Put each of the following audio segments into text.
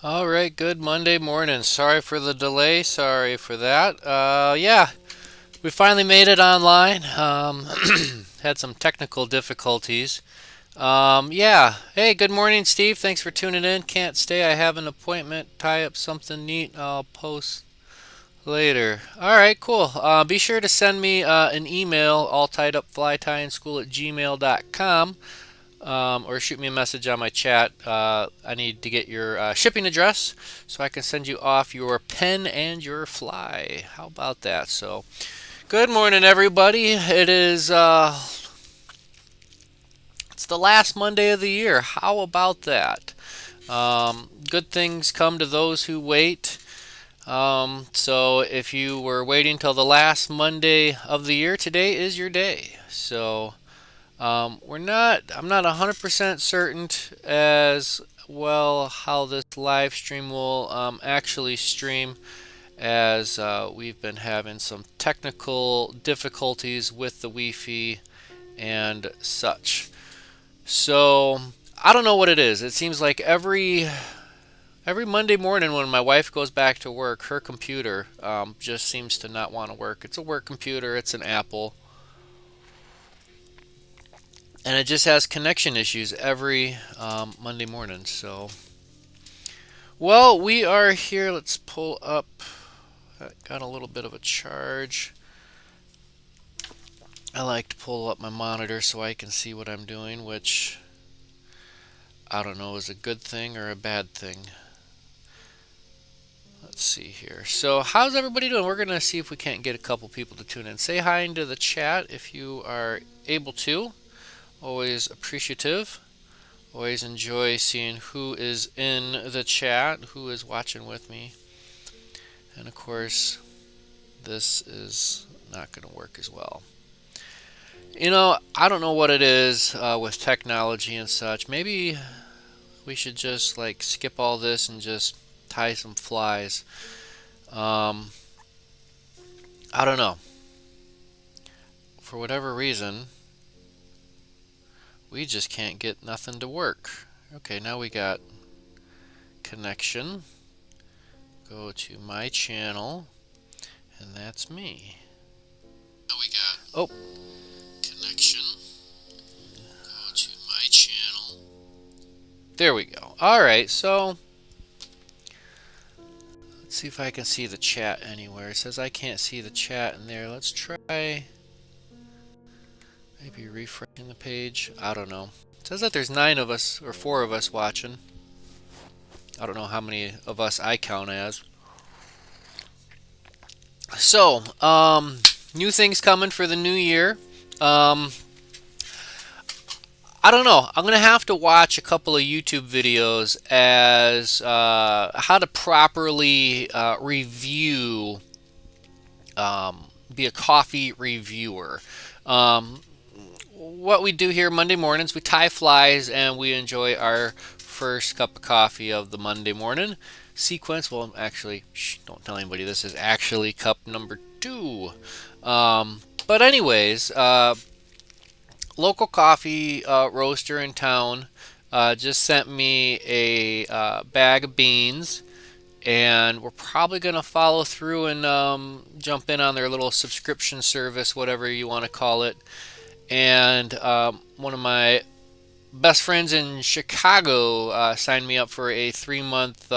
All right, good Monday morning. Sorry for the delay. Sorry for that. Yeah, we finally made it online. Had some technical difficulties. Yeah. Hey, good morning, Steve. Thanks for tuning in. Can't stay. I have an appointment. Tie up something neat. I'll post later. All right, cool. Be sure to send me an email, alltiedupflytyingschool at gmail.com. Or shoot me a message on my chat. I need to get your shipping address so I can send you off your pen and your fly. How about that? So, good morning, everybody. It's the last Monday of the year. How about that? Good things come to those who wait. So if you were waiting till the last Monday of the year, today is your day. So I'm not 100% certain as well how this live stream will actually stream, as we've been having some technical difficulties with the Wi-Fi and such. So I don't know what it is. It seems like every Monday morning when my wife goes back to work, her computer just seems to not want to work. It's a work computer. It's an Apple, and it just has connection issues every Monday morning. So, well, we are here. Let's pull up. Got a little bit of a charge. I like to pull up my monitor so I can see what I'm doing, which I don't know is a good thing or a bad thing. Let's see here. So, how's everybody doing? We're going to see if we can't get a couple people to tune in. Say hi into the chat if you are able to. Always appreciative. Always enjoy seeing who is in the chat, who is watching with me. And of course, this is not going to work as well. You know, I don't know what it is with technology and such. Maybe we should just like skip all this and just tie some flies. I don't know. For whatever reason, we just can't get nothing to work. Okay, now we got connection. Go to my channel, and that's me. Now we got connection. Go to my channel. There we go. All right, so let's see if I can see the chat anywhere. It says I can't see the chat in there. Let's try maybe refreshing the page. I don't know. It says that there's 9 of us or 4 of us watching. I don't know how many of us I count as. So, new things coming for the new year. I don't know. I'm gonna have to watch a couple of YouTube videos as how to properly review, be a coffee reviewer. What we do here Monday mornings, we tie flies and we enjoy our first cup of coffee of the Monday morning sequence. Well, actually, don't tell anybody this is actually cup number 2. But anyways, local coffee roaster in town just sent me a bag of beans, and we're probably going to follow through and jump in on their little subscription service, whatever you want to call it. And one of my best friends in Chicago signed me up for a 3-month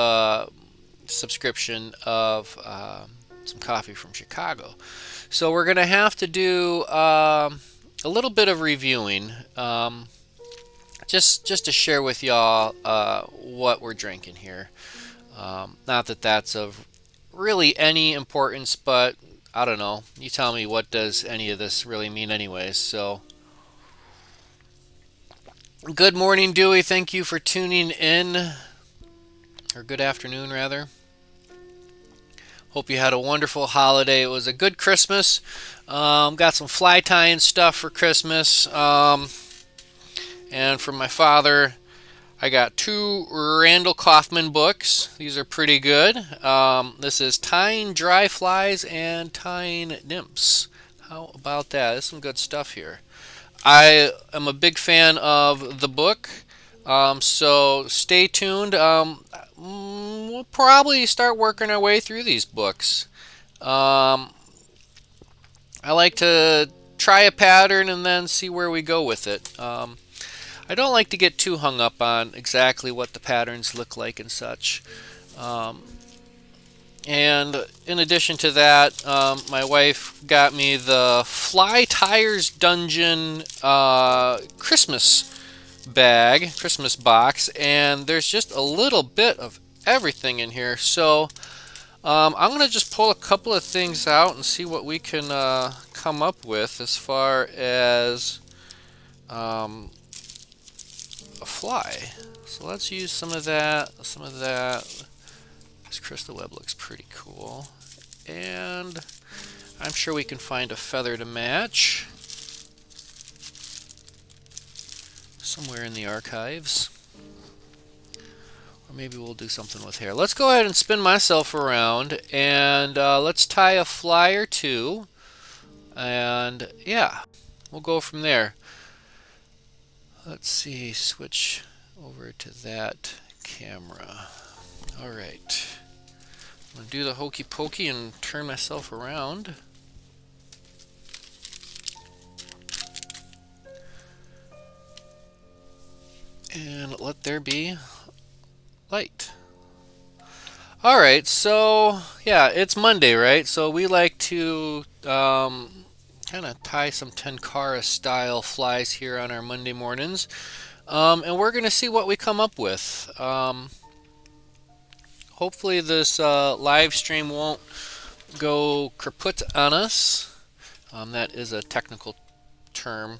subscription of some coffee from Chicago. So we're going to have to do a little bit of reviewing, just to share with y'all what we're drinking here. Not that that's of really any importance, but I don't know. You tell me, what does any of this really mean anyways? So, good morning, Dewey. Thank you for tuning in, or good afternoon, rather. Hope you had a wonderful holiday. It was a good Christmas. Got some fly tying stuff for Christmas. And from my father, I got 2 Randall Kaufman books. These are pretty good. This is Tying Dry Flies and Tying Nymphs. How about that? There's some good stuff here. I am a big fan of the book, so stay tuned. we'll probably start working our way through these books. I like to try a pattern and then see where we go with it. I don't like to get too hung up on exactly what the patterns look like and such. And in addition to that, my wife got me the Fly Tyers Dungeon Christmas bag, Christmas box, and there's just a little bit of everything in here. So I'm going to just pull a couple of things out and see what we can come up with as far as a fly. So let's use some of that, This crystal web looks pretty cool. And I'm sure we can find a feather to match somewhere in the archives. Or maybe we'll do something with hair. Let's go ahead and spin myself around and let's tie a fly or two. And yeah, we'll go from there. Let's see, switch over to that camera. All right. I'm going to do the hokey pokey and turn myself around. And let there be light. Alright, so yeah, it's Monday, right? So we like to kind of tie some Tenkara style flies here on our Monday mornings. And we're going to see what we come up with. Hopefully this live stream won't go kaput on us. That is a technical term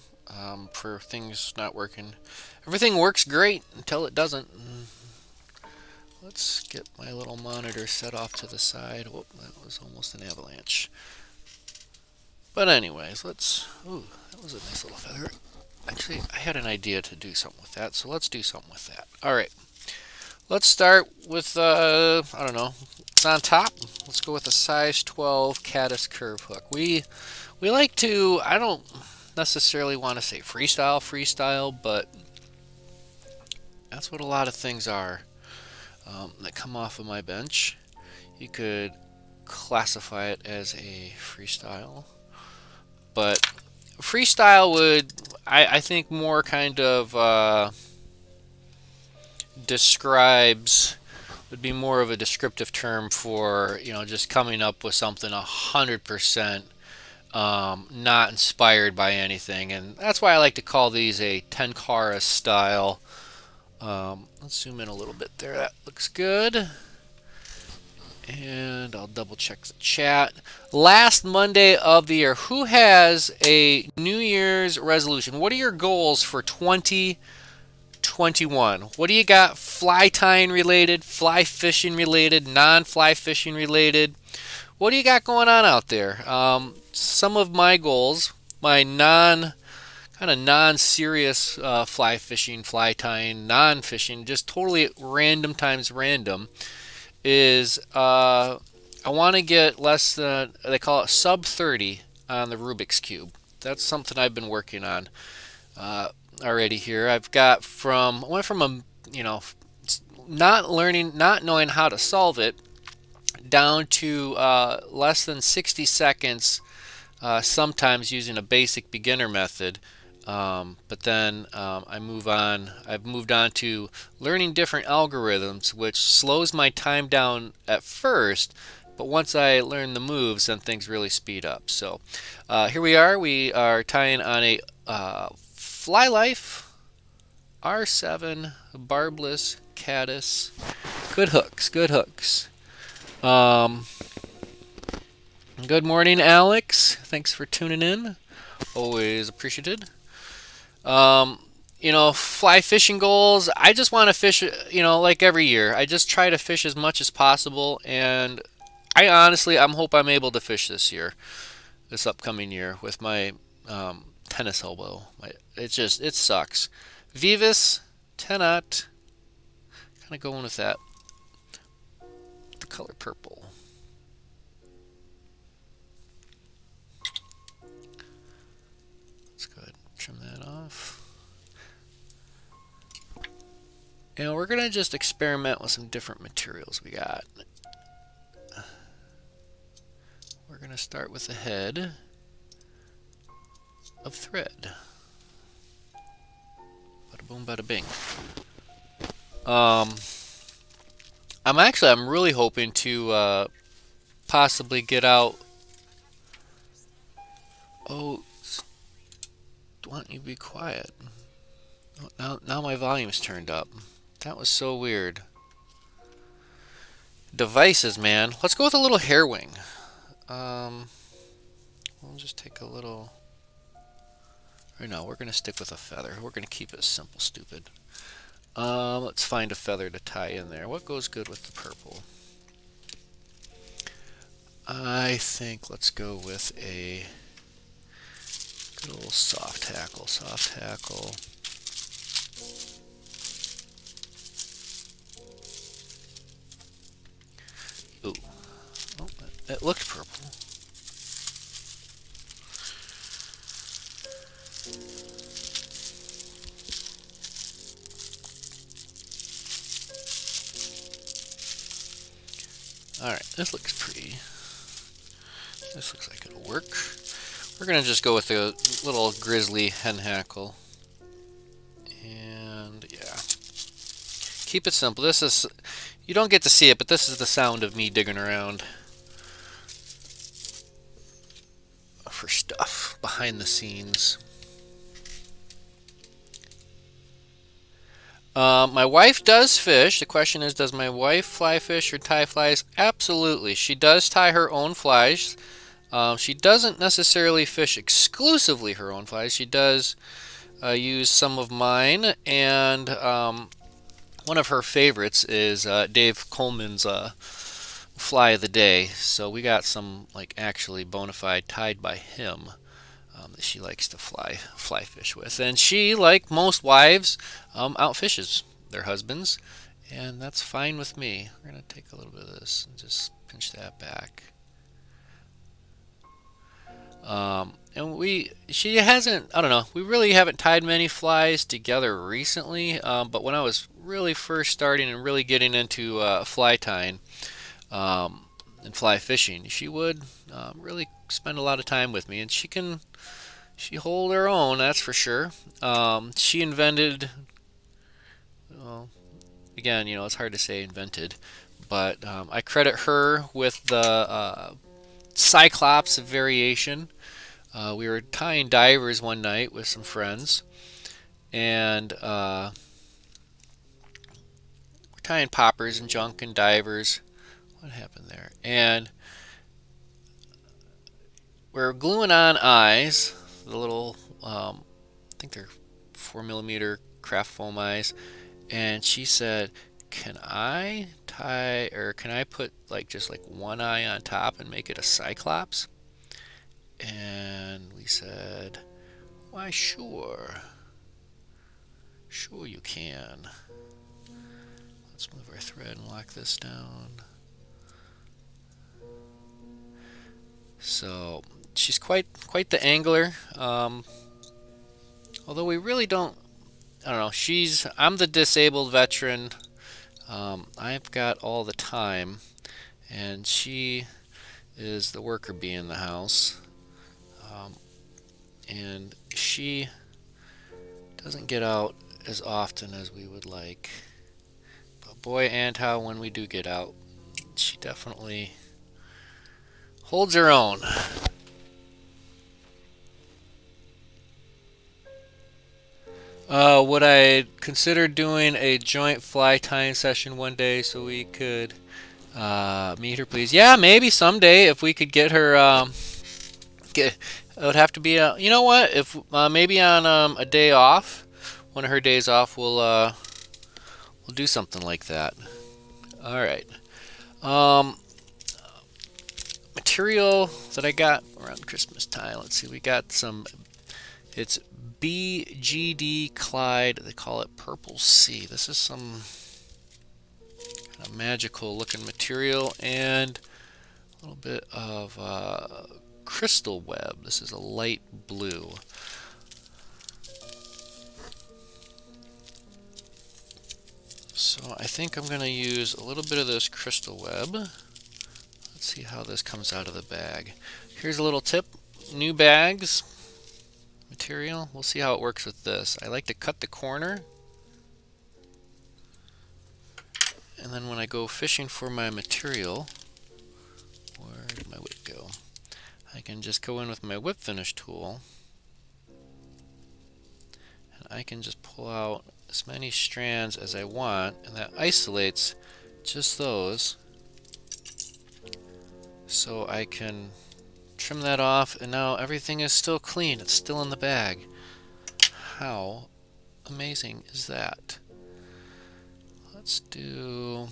for things not working. Everything works great until it doesn't. Let's get my little monitor set off to the side. Whoop, that was almost an avalanche. But anyways, ooh, that was a nice little feather. Actually, I had an idea to do something with that, so let's do something with that. Alright, let's start with, I don't know, it's on top. Let's go with a size 12 caddis curve hook. We like to, I don't necessarily want to say freestyle, but that's what a lot of things are that come off of my bench. You could classify it as a freestyle, but freestyle would, I think, more kind of would be more of a descriptive term for, you know, just coming up with something 100% not inspired by anything, and that's why I like to call these a Tenkara style. Let's zoom in a little bit there. That looks good. And I'll double check the chat. Last Monday of the year. Who has a New Year's resolution? What are your goals for 2021? What do you got? Fly tying related, fly fishing related, non-fly fishing related? What do you got going on out there? Some of my goals, my kind of non-serious fly fishing, fly tying, non-fishing, just totally random times random, is I want to get less than, they call it sub 30 on the Rubik's Cube. That's something I've been working on already here. I went from a, you know, not knowing how to solve it, down to less than 60 seconds, sometimes using a basic beginner method. But then I've moved on to learning different algorithms, which slows my time down at first, but once I learn the moves, then things really speed up. So here we are tying on a Fly Life R7 barbless caddis. Good hooks. Good morning, Alex. Thanks for tuning in. Always appreciated. You know, fly fishing goals, I just want to fish, you know, like every year. I just try to fish as much as possible, and I'm hope I'm able to fish this upcoming year with my tennis elbow. It sucks. Vivus, Tenot, kind of going with that. The color purple. Let's go ahead and trim that off. And we're going to just experiment with some different materials we got. We're going to start with the head of thread. Bada boom, bada bing. I'm really hoping to possibly get out. Oh, why don't you be quiet? Now my volume's turned up. That was so weird. Devices, man. Let's go with a little hair wing. We'll just take a little. Or no, we're gonna stick with a feather. We're gonna keep it simple, stupid. Let's find a feather to tie in there. What goes good with the purple? I think let's go with a good old soft tackle. Soft tackle. Ooh. Oh, it looked purple. Alright, this looks pretty. This looks like it'll work. We're going to just go with a little grizzly hen hackle. And yeah. Keep it simple. This is, you don't get to see it, but this is the sound of me digging around for stuff behind the scenes. My wife does fish. The question is, does my wife fly fish or tie flies? Absolutely. She does tie her own flies. She doesn't necessarily fish exclusively her own flies. She does use some of mine, and one of her favorites is Dave Coleman's fly of the day. So we got some like actually bona fide tied by him that she likes to fly fish with, and she, like most wives, outfishes their husbands, and that's fine with me. We're gonna take a little bit of this and just pinch that back. And she hasn't, I don't know, we really haven't tied many flies together recently, but when I was really first starting and really getting into fly tying and fly fishing, she would really spend a lot of time with me, and she hold her own, that's for sure. She invented, well, again, it's hard to say invented, but I credit her with the Cyclops variation. We were tying divers one night with some friends, and we're tying poppers and junk and divers. What happened there? And we're gluing on eyes, the little, I think they're 4mm craft foam eyes, and she said, can I tie, or can I put just one eye on top and make it a Cyclops? And we said, why, sure you can. Let's move our thread and lock this down. So she's quite the angler, although we really don't, I don't know, I'm the disabled veteran. I've got all the time, and she is the worker bee in the house. And she doesn't get out as often as we would like. But boy, and how when we do get out, she definitely holds her own. Would I consider doing a joint fly tying session one day so we could meet her, please? Yeah, maybe someday if we could get her. It would have to be you know what? If maybe on a day off, one of her days off, we'll do something like that. All right. Material that I got around Christmas time. Let's see. We got some. It's BGD Clyde. They call it Purple Sea. This is some kind of magical looking material, and a little bit of crystal web. This is a light blue. So I think I'm going to use a little bit of this crystal web. Let's see how this comes out of the bag. Here's a little tip. New bags, material. We'll see how it works with this. I like to cut the corner. And then when I go fishing for my material, where did my whip go? I can just go in with my whip finish tool. And I can just pull out as many strands as I want, and that isolates just those, so I can trim that off, and now everything is still clean. It's still in the bag. How amazing is that? Let's do,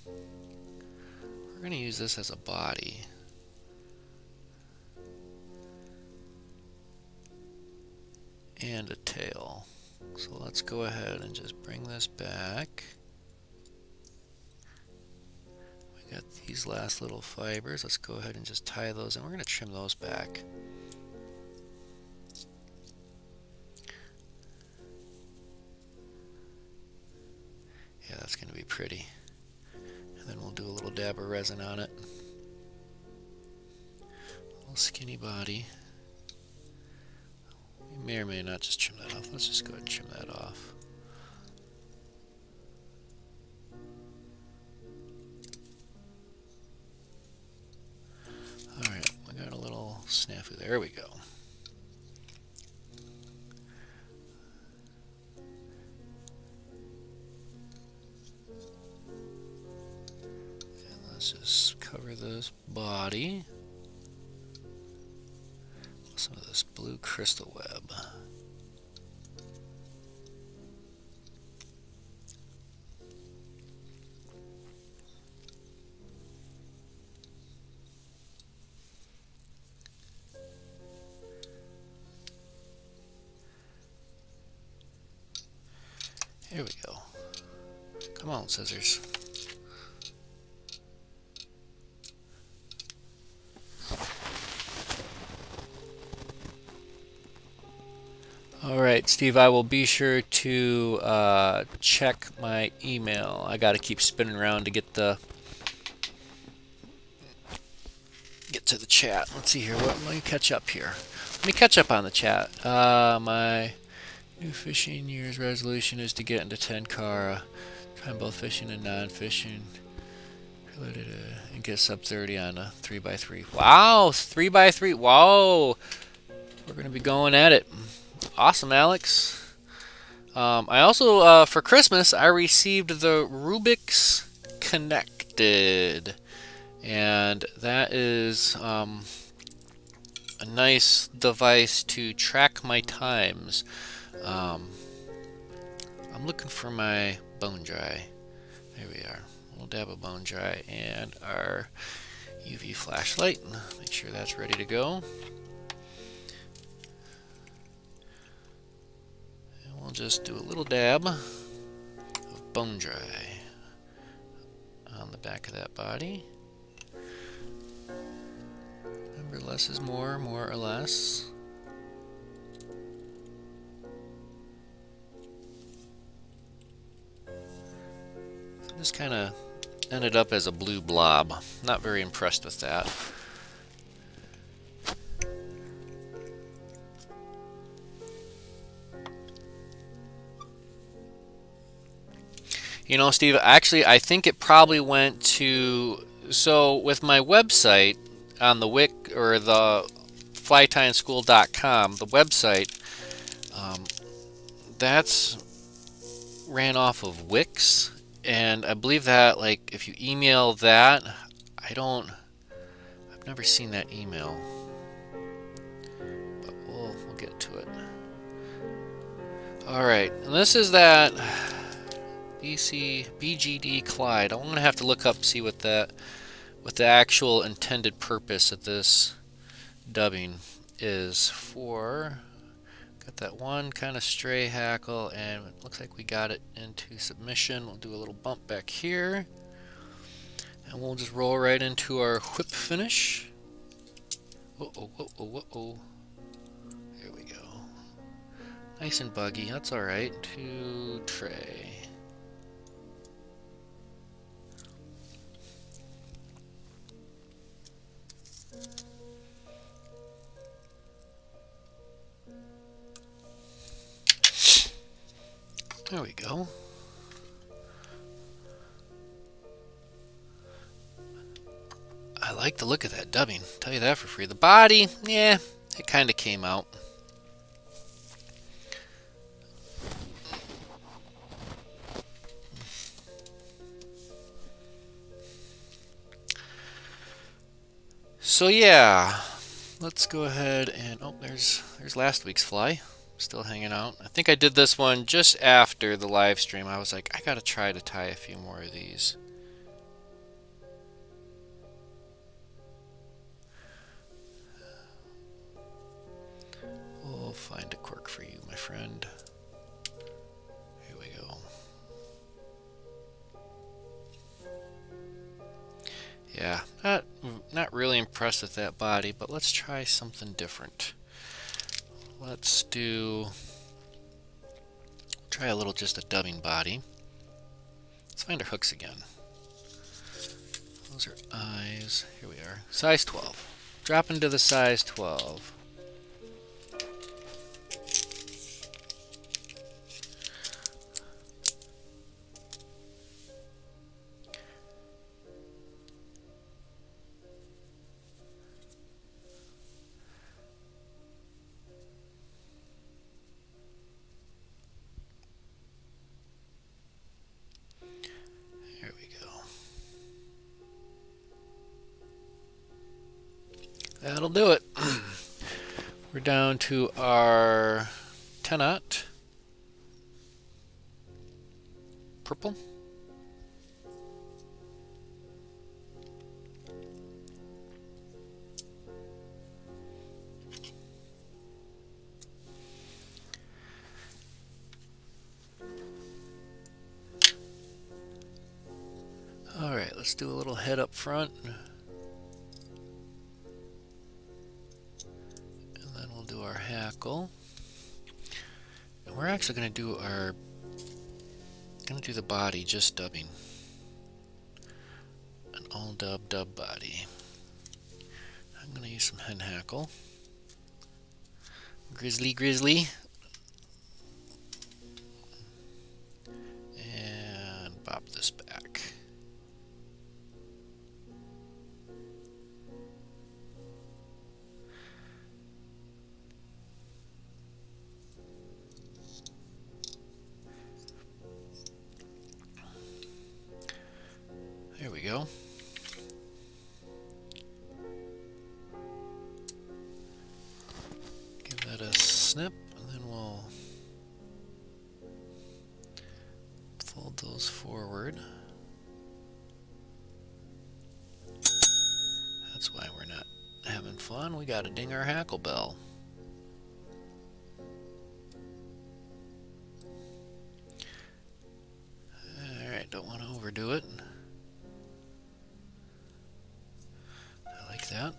we're going to use this as a body. And a tail. So let's go ahead and just bring this back. We got these last little fibers. Let's go ahead and just tie those, and we're going to trim those back. Yeah, that's going to be pretty. And then we'll do a little dab of resin on it. A little skinny body. We may or may not just trim that off. Let's just go ahead and trim that off. Alright, we got a little snafu. There we go. And let's just cover this body. Some of this blue crystal web. Here we go. Come on, scissors. Alright, Steve, I will be sure to check my email. I gotta keep spinning around to get to the chat. Let's see here. Let me catch up here. Let me catch up on the chat. My new fishing year's resolution is to get into 10 car. Trying both fishing and non-fishing. And get sub 30 on a 3x3. Wow, 3x3. Wow. We're going to be going at it. Awesome, Alex. I also, for Christmas, I received the Rubik's Connected. And that is a nice device to track my times. I'm looking for my bone dry. There we are. A little dab of bone dry and our UV flashlight. Make sure that's ready to go. And we'll just do a little dab of bone dry on the back of that body. Remember, less is more or less. This kind of ended up as a blue blob. Not very impressed with that. You know, Steve, actually, I think it probably went to... So, with my website on the Wick or the flytyingschool.com, the website, that's ran off of Wix. And I believe that, like, if you email that, I've never seen that email. But we'll get to it. Alright, and this is that BGD Clyde. I'm going to have to look up, see what the actual intended purpose of this dubbing is for. Got that one kind of stray hackle, and it looks like we got it into submission. We'll do a little bump back here, and we'll just roll right into our whip finish. There we go. Nice and buggy. That's all right. To tray. There we go. I like the look of that dubbing. Tell you that for free. The body, yeah, it kind of came out. So yeah, let's go ahead and there's last week's fly still hanging out. I think I did this one just after the live stream. I was like, I gotta try to tie a few more of these. We'll find a cork for you, my friend. Here we go. Yeah, not really impressed with that body, but let's try something different. Let's try a little just a dubbing body. Let's find our hooks again. Those are eyes. Here we are. Size 12. Drop into the size 12. That'll do it. We're down to our 10-aught purple. All right, let's do a little head up front. Do our hackle, and we're actually going to do the body just dubbing, an all dub body. I'm going to use some hen hackle, grizzly, and bop this back. There we go. Give that a snip, and then we'll fold those forward. That's why we're not having fun. We gotta ding our hackle bell. Alright, don't want to overdo it. I like that.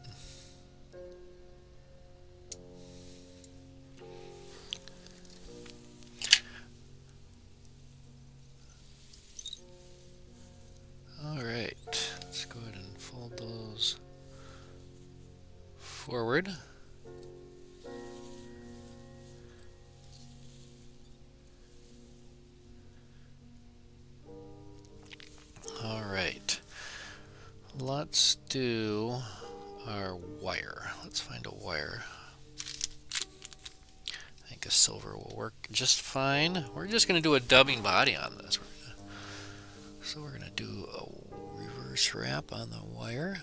Alright, let's go ahead and fold those forward. Alright, let's do our wire. Let's find a wire. I think a silver will work just fine. We're just going to do a dubbing body on this. So we're going to do a reverse wrap on the wire.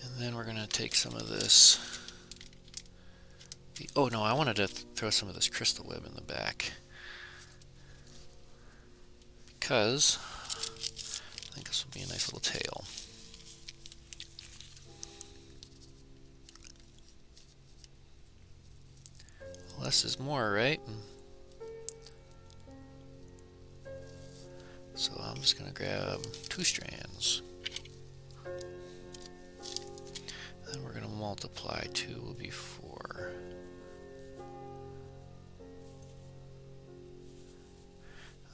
And then we're going to take some of this. Oh no, I wanted to throw some of this crystal web in the back, because I think this will be a nice little tail. Less is more, right? So I'm just going to grab 2 strands. Then we're going to multiply. 2 will be 4.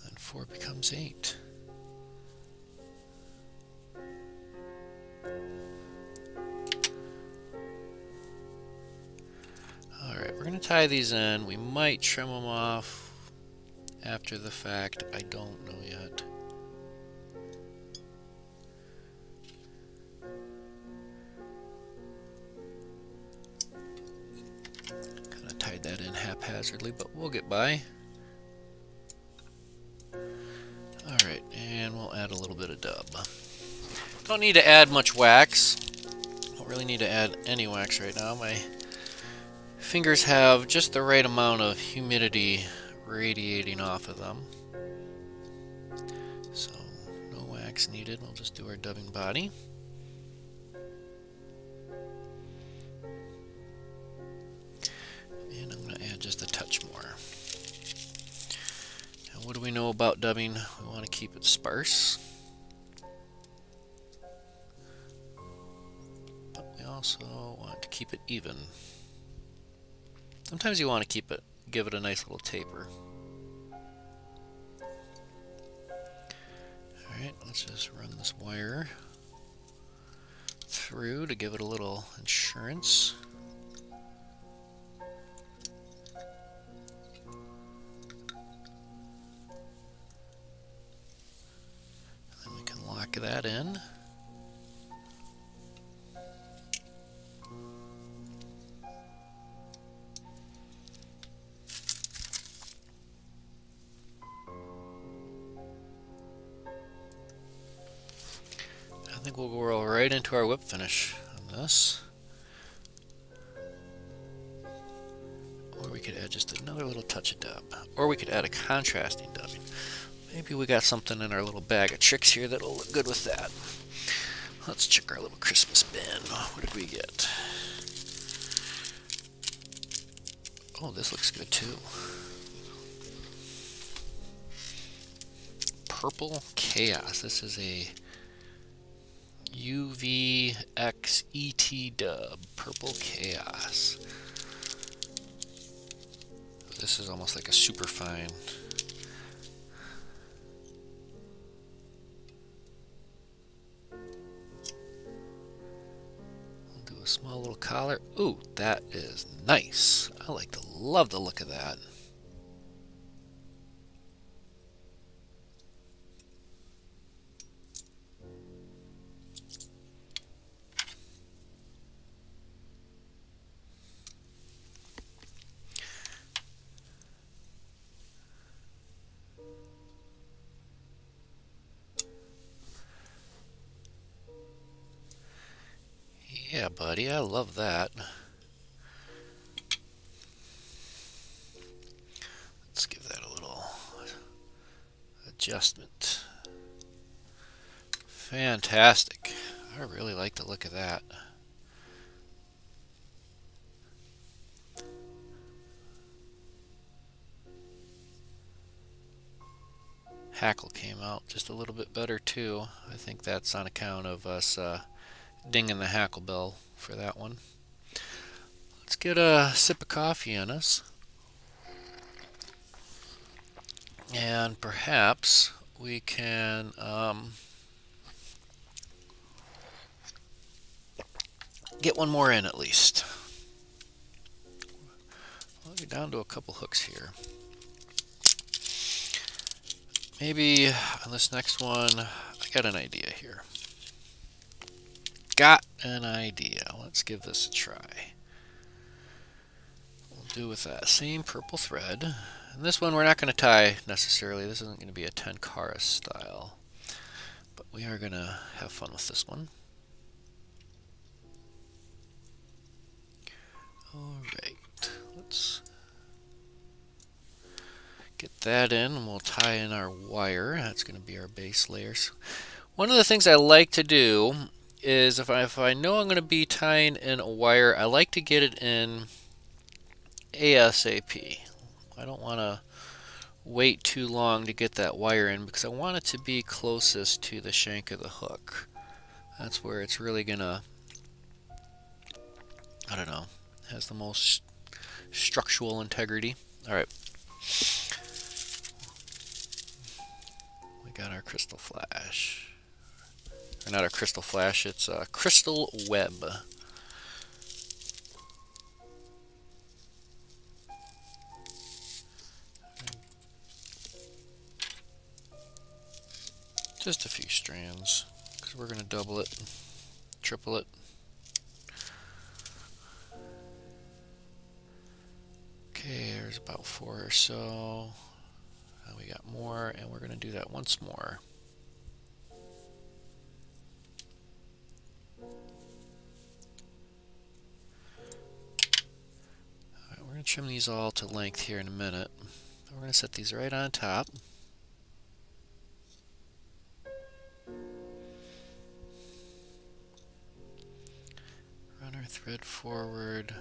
Then 4 becomes 8. Alright, we're going to tie these in. We might trim them off after the fact. I don't know yet. Kind of tied that in haphazardly, but we'll get by. Alright, and we'll add a little bit of dub. Don't need to add much wax. Don't really need to add any wax right now. My fingers have just the right amount of humidity radiating off of them. So no wax needed. We'll just do our dubbing body. And I'm going to add just a touch more. And what do we know about dubbing? We want to keep it sparse. But we also want to keep it even. Sometimes you want to give it a nice little taper. Alright, let's just run this wire through to give it a little insurance. Then we can lock that in. I think we'll go right into our whip finish on this. Or we could add just another little touch of dub. Or we could add a contrasting dubbing. Maybe we got something in our little bag of tricks here that'll look good with that. Let's check our little Christmas bin. What did we get? Oh, this looks good too. Purple Chaos. This is a UVXET dub, Purple Chaos. This is almost like a super fine. We'll do a small little collar. Ooh, that is nice. Love the look of that. Yeah, buddy, I love that. Let's give that a little adjustment. Fantastic. I really like the look of that. Hackle came out just a little bit better too. I think that's on account of us dinging the hackle bell for that one. Let's get a sip of coffee in us. And perhaps we can get one more in at least. Well, we're down to a couple hooks here. Maybe on this next one, I got an idea here. Got an idea. Let's give this a try. We'll do with that same purple thread. And this one we're not going to tie necessarily. This isn't going to be a 10 Cara style. But we are going to have fun with this one. Alright, let's get that in and we'll tie in our wire. That's going to be our base layers. One of the things I like to do is if I know I'm going to be tying in a wire, I like to get it in ASAP. I don't want to wait too long to get that wire in because I want it to be closest to the shank of the hook. That's where it's really gonna, I don't know, has the most structural integrity. Alright. We got our crystal flash. Or not a crystal flash, it's a crystal web. Just a few strands, because we're going to double it, triple it. Okay, there's about 4 or so. We got more, and we're going to do that once more. Alright, we're going to trim these all to length here in a minute. We're going to set these right on top. Run our thread forward.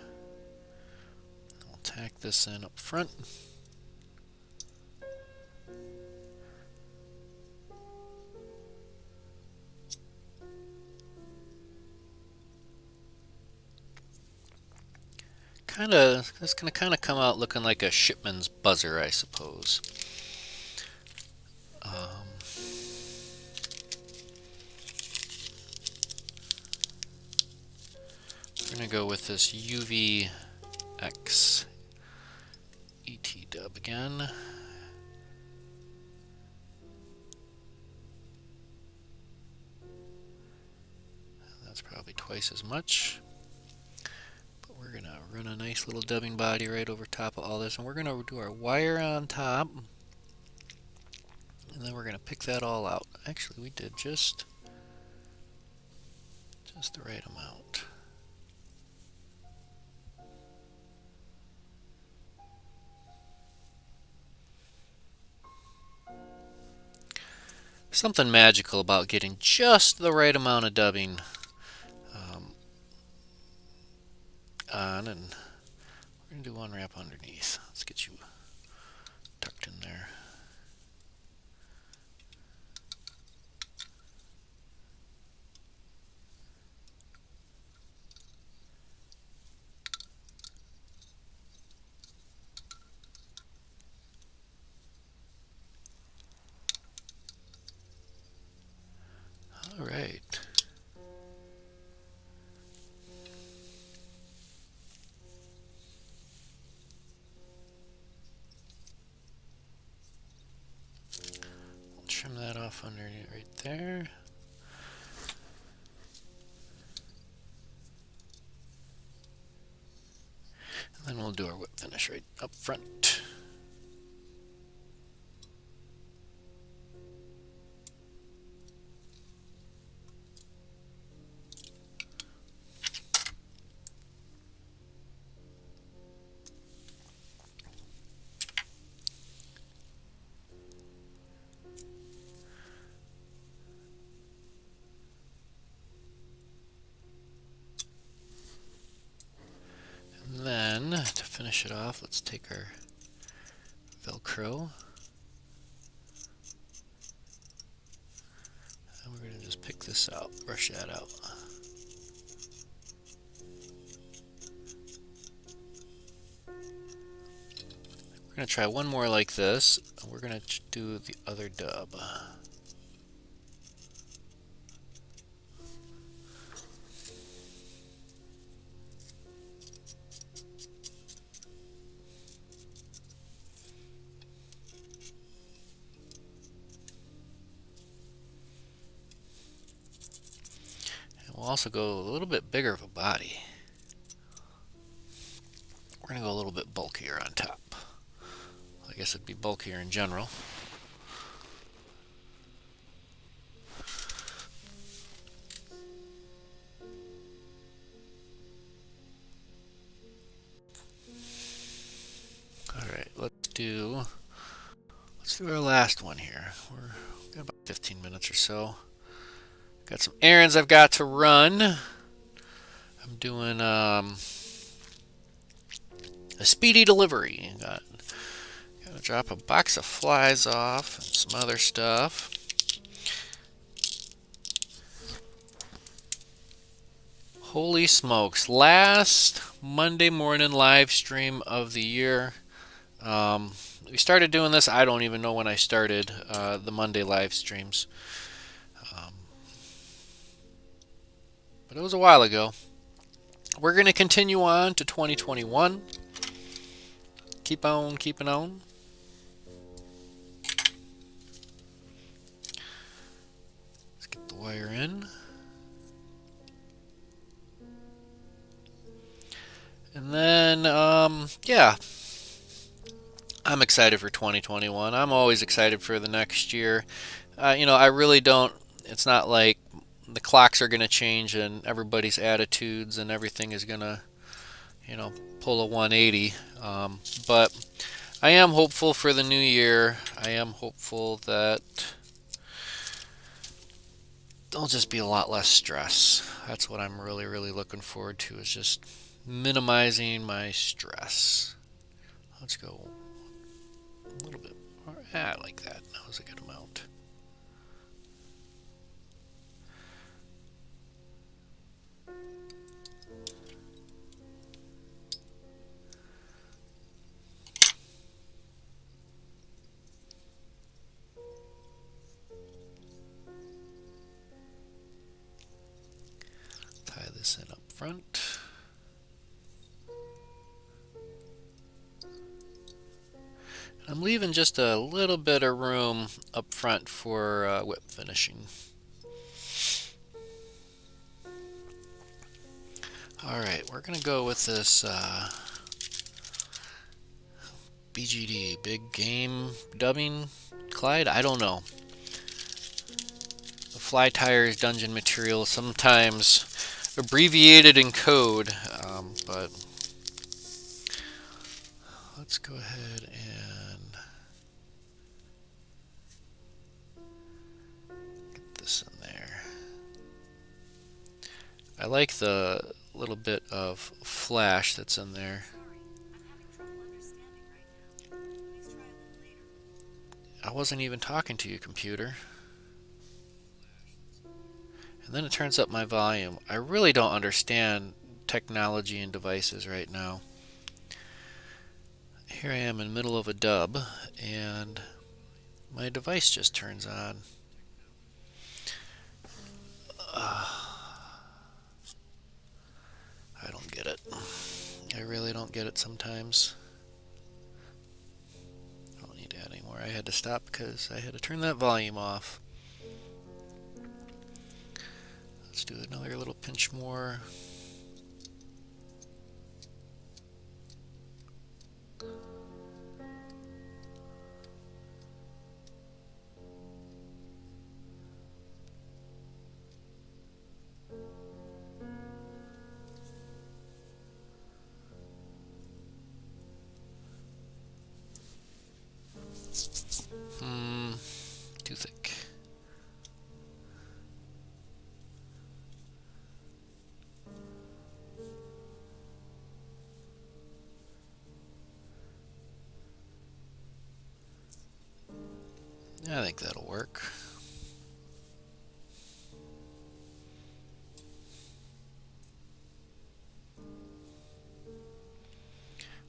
We'll tack this in up front. It's going to kind of come out looking like a shipman's buzzer, I suppose. We're going to go with this UVX ET dub again. That's probably twice as much. We're going to run a nice little dubbing body right over top of all this, and we're going to do our wire on top, and then we're going to pick that all out. Actually, we did just the right amount. Something magical about getting just the right amount of dubbing on, and we're going to do one wrap underneath. Let's get you tucked in there. All right. Trim that off underneath right there. And then we'll do our whip finish right up front. Then, to finish it off, let's take our Velcro, and we're going to just pick this out, brush that out. We're going to try one more like this, and we're going to do the other dub. We'll also go a little bit bigger of a body. We're going to go a little bit bulkier on top. I guess it'd be bulkier in general. Alright, let's do our last one here. We've got about 15 minutes or so. Got some errands I've got to run. I'm doing a speedy delivery. Got Gonna drop a box of flies off and some other stuff. Holy smokes, last Monday morning live stream of the year. We started doing this, I don't even know when I started the Monday live streams. But it was a while ago. We're going to continue on to 2021. Keep on keeping on. Let's get the wire in. And then, yeah, I'm excited for 2021. I'm always excited for the next year. I really don't, it's not like the clocks are going to change and everybody's attitudes and everything is going to, pull a 180. But I am hopeful for the new year. I am hopeful that there'll just be a lot less stress. That's what I'm really, really looking forward to, is just minimizing my stress. Let's go a little bit more. I like that. That was a good amount. Tie this in up front. I'm leaving just a little bit of room up front for whip finishing. Alright, we're going to go with this BGD, Big Game Dubbing Clyde? I don't know. The Fly Tyers dungeon material, sometimes abbreviated in code, but let's go ahead and get this in there. I like the little bit of flash that's in there. I wasn't even talking to you, computer. And then it turns up my volume. I really don't understand technology and devices right now. Here I am in the middle of a dub, and my device just turns on. I don't get it. I really don't get it sometimes. I don't need to add anymore. I had to stop because I had to turn that volume off. Let's do another little pinch more. Too thick. I think that'll work.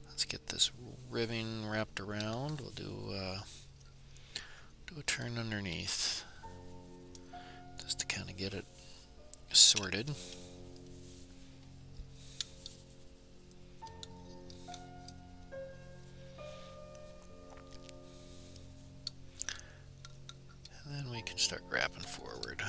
Let's get this ribbing wrapped around. We'll do a turn underneath just to kind of get it sorted. And then we can start wrapping forward.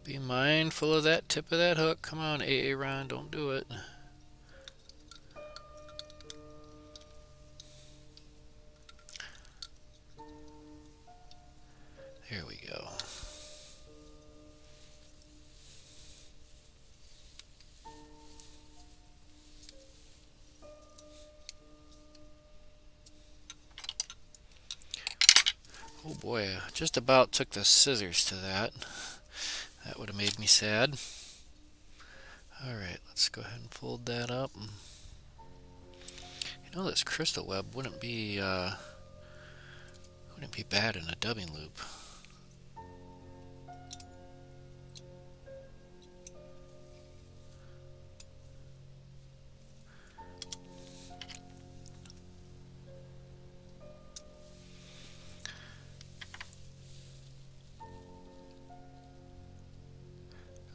Be mindful of that tip of that hook. Come on, Aaron, don't do it. Here we go. Oh boy, I just about took the scissors to that. That would have made me sad. Alright, let's go ahead and fold that up. You know, this crystal web wouldn't be bad in a dubbing loop.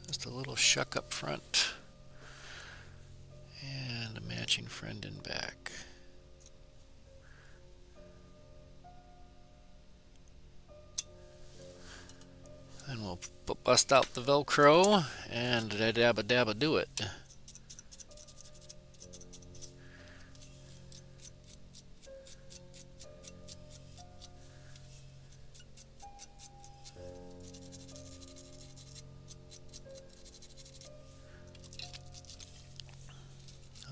Just a little shuck up front and a matching friend in back. Then we'll bust out the Velcro and dabba dabba do it.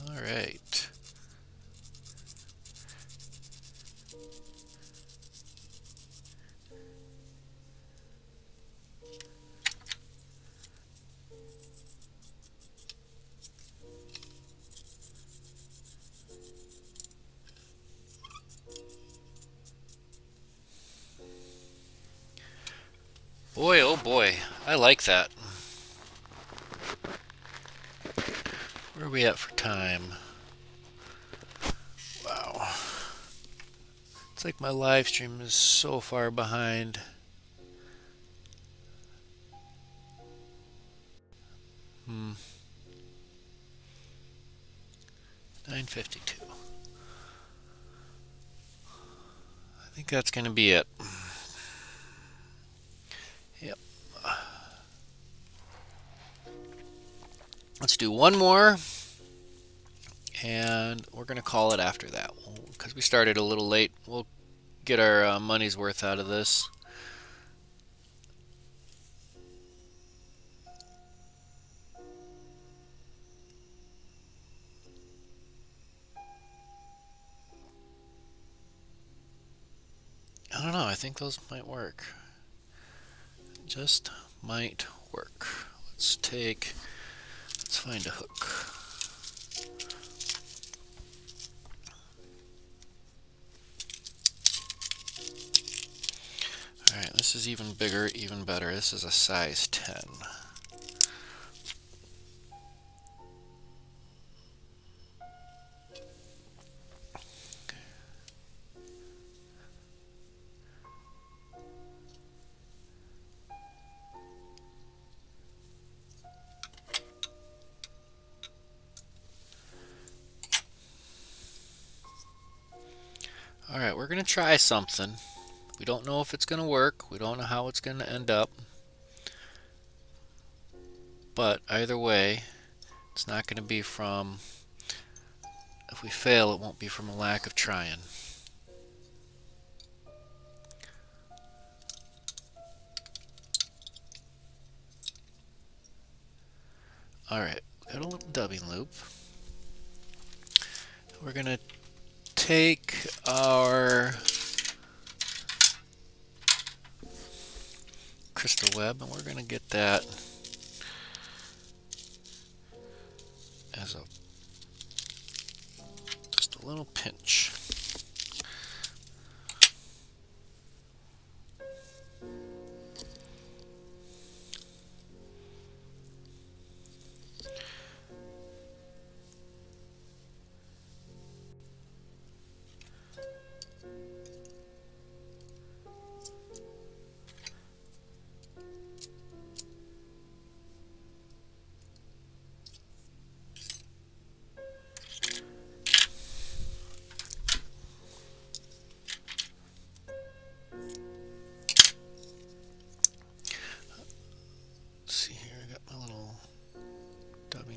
All right. Boy, oh boy, I like that. Where are we at for time? Wow. It's like my live stream is so far behind. Hmm. 9:52. I think that's going to be it. Yep. Let's do one more, and we're going to call it after that. Because we started a little late, we'll get our money's worth out of this. I don't know, I think those might work. Just might work. Let's find a hook. Alright, this is even bigger, even better. This is a size 10. Alright, we're going to try something. We don't know if it's going to work. We don't know how it's going to end up. But either way, it's not going to be from... If we fail, it won't be from a lack of trying. Alright, got a little dubbing loop. We're going to take our crystal web and we're going to get that as just a little pinch.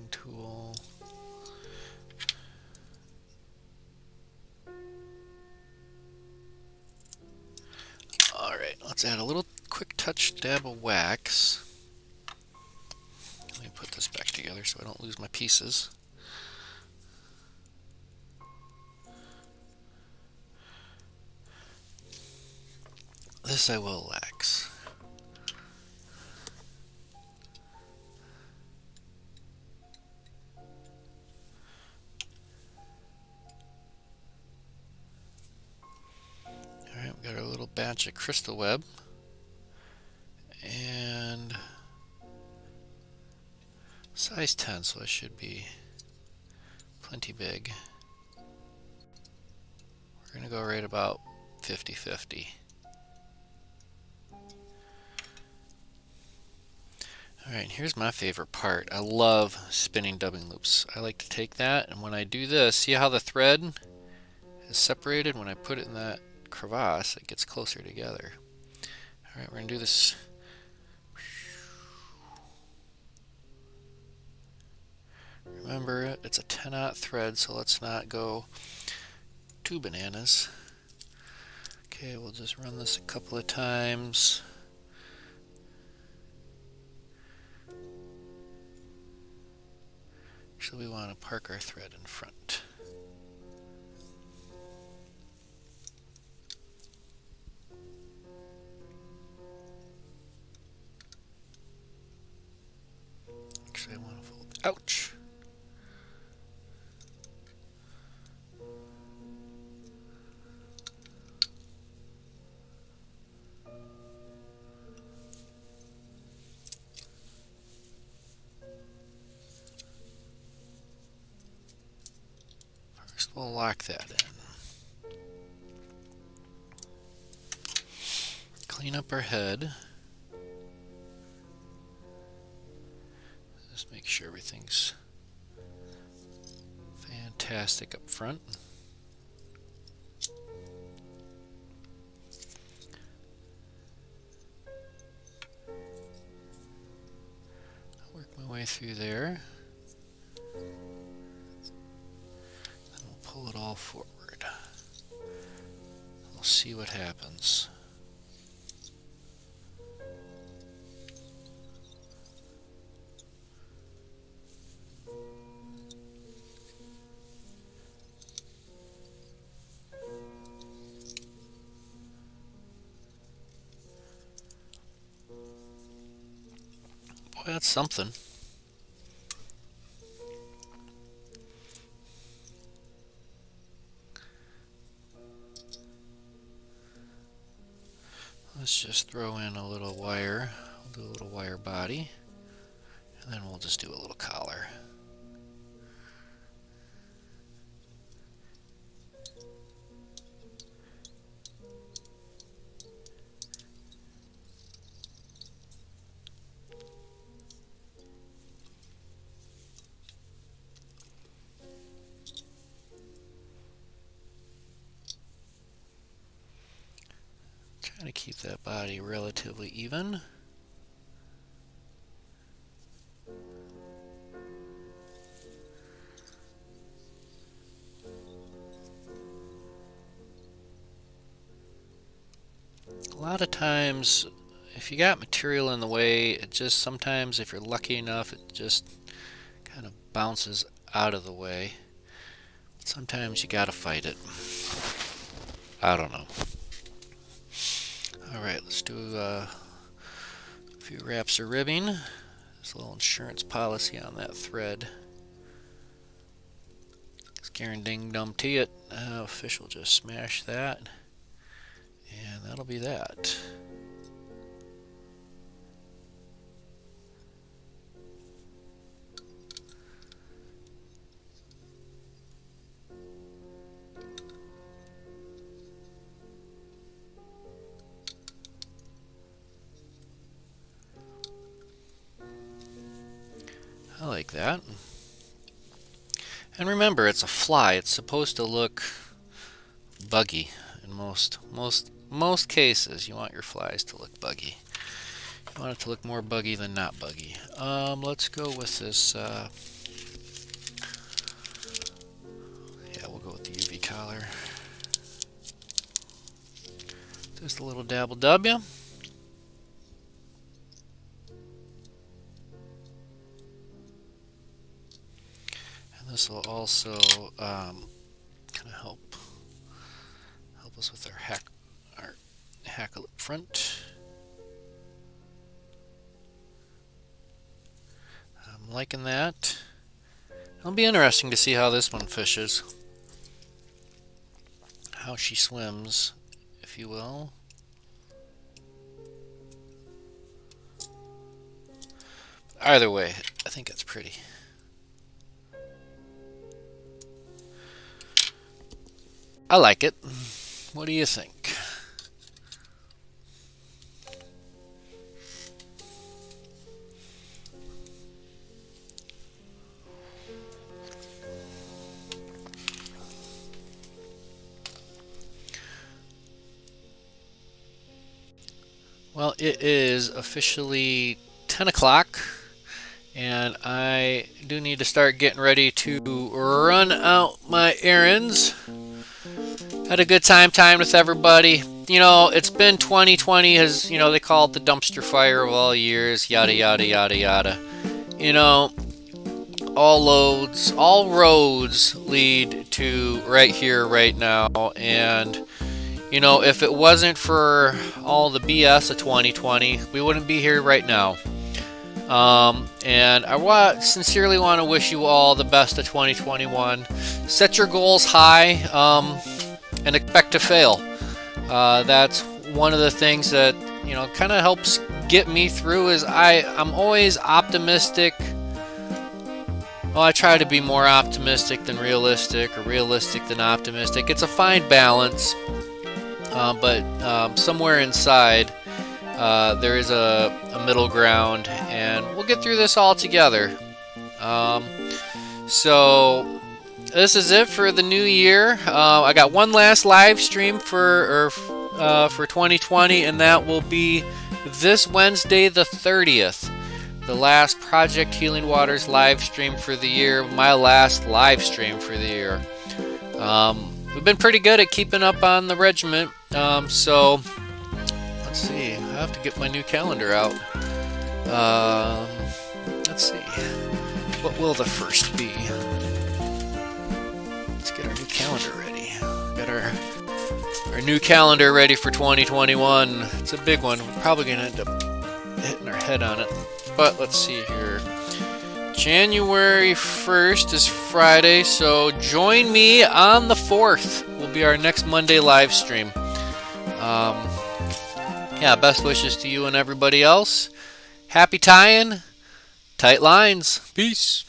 Tool. Alright, let's add a little quick touch dab of wax. Let me put this back together so I don't lose my pieces. This I will wax. magic crystal web, and size 10, so it should be plenty big. We're going to go right about 50-50. Alright, here's my favorite part. I love spinning dubbing loops. I like to take that, and when I do this, see how the thread is separated? When I put it in that crevasse, it gets closer together. Alright, we're going to do this. Remember, it's a 10-aught thread, so let's not go too bananas. Okay, we'll just run this a couple of times. Actually, we want to park our thread in front. Actually, I want to fold. Ouch! First, we'll lock that in. Clean up our head. Just make sure everything's fantastic up front. I'll work my way through there. Then we'll pull it all forward. We'll see what happens. Boy, that's something. Let's just throw in a little wire. We'll do a little wire body, and then we'll just do a little collar. Trying to keep that body relatively even. A lot of times, if you got material in the way, it just sometimes, if you're lucky enough, it just kind of bounces out of the way. Sometimes you gotta fight it. I don't know. Alright, let's do a few wraps of ribbing. There's a little insurance policy on that thread. Ding-dum-tee it. Fish will just smash that. And that'll be that. I like that. And remember, it's a fly. It's supposed to look buggy in most cases. You want your flies to look buggy. You want it to look more buggy than not buggy. Let's go with this. Yeah, we'll go with the UV collar. Just a little dabble W. This will also kind of help us with our hackle up front. I'm liking that. It'll be interesting to see how this one fishes, how she swims, if you will. either way, I think that's pretty. I like it. What do you think? Well, it is officially 10 o'clock, and I do need to start getting ready to run out my errands. Had a good time with everybody. You know, it's been 2020, as you know, they call it the dumpster fire of all years, yada yada yada yada. You know, all roads lead to right here, right now, and you know, if it wasn't for all the BS of 2020, we wouldn't be here right now. And I sincerely want to wish you all the best of 2021. Set your goals high, and expect to fail. That's one of the things that, you know, kind of helps get me through is I'm always optimistic. Well, I try to be more optimistic than realistic, or realistic than optimistic. It's a fine balance. But somewhere inside, there is a middle ground, and we'll get through this all together. So this is it for the new year. I got one last live stream for 2020, and that will be this Wednesday, the 30th. The last Project Healing Waters live stream for the year. My last live stream for the year. We've been pretty good at keeping up on the regiment. So let's see. I have to get my new calendar out. Let's see. What will the first be? Let's get our new calendar ready. Got our new calendar ready for 2021. It's a big one. We're probably gonna end up hitting our head on it. But let's see here. January 1st is Friday, so join me on the 4th. Will be our next Monday live stream. Yeah, best wishes to you and everybody else. Happy tying, tight lines. Peace.